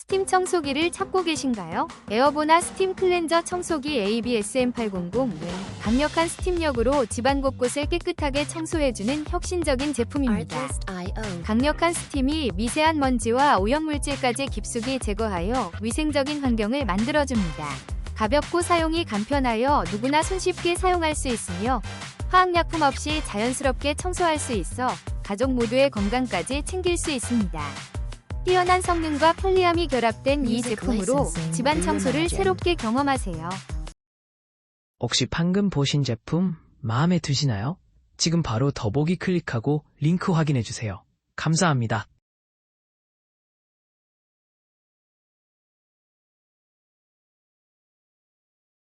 스팀 청소기를 찾고 계신가요? 에어보나 스팀 클렌저 청소기 ABSM800은 강력한 스팀력으로 집안 곳곳을 깨끗하게 청소해주는 혁신적인 제품입니다. 강력한 스팀이 미세한 먼지와 오염물질까지 깊숙이 제거하여 위생적인 환경을 만들어줍니다. 가볍고 사용이 간편하여 누구나 손쉽게 사용할 수 있으며 화학약품 없이 자연스럽게 청소할 수 있어 가족 모두의 건강까지 챙길 수 있습니다. 뛰어난 성능과 편리함이 결합된 이 제품으로 집안 청소를 새롭게 경험하세요. 혹시 방금 보신 제품 마음에 드시나요? 지금 바로 더보기 클릭하고 링크 확인해주세요. 감사합니다.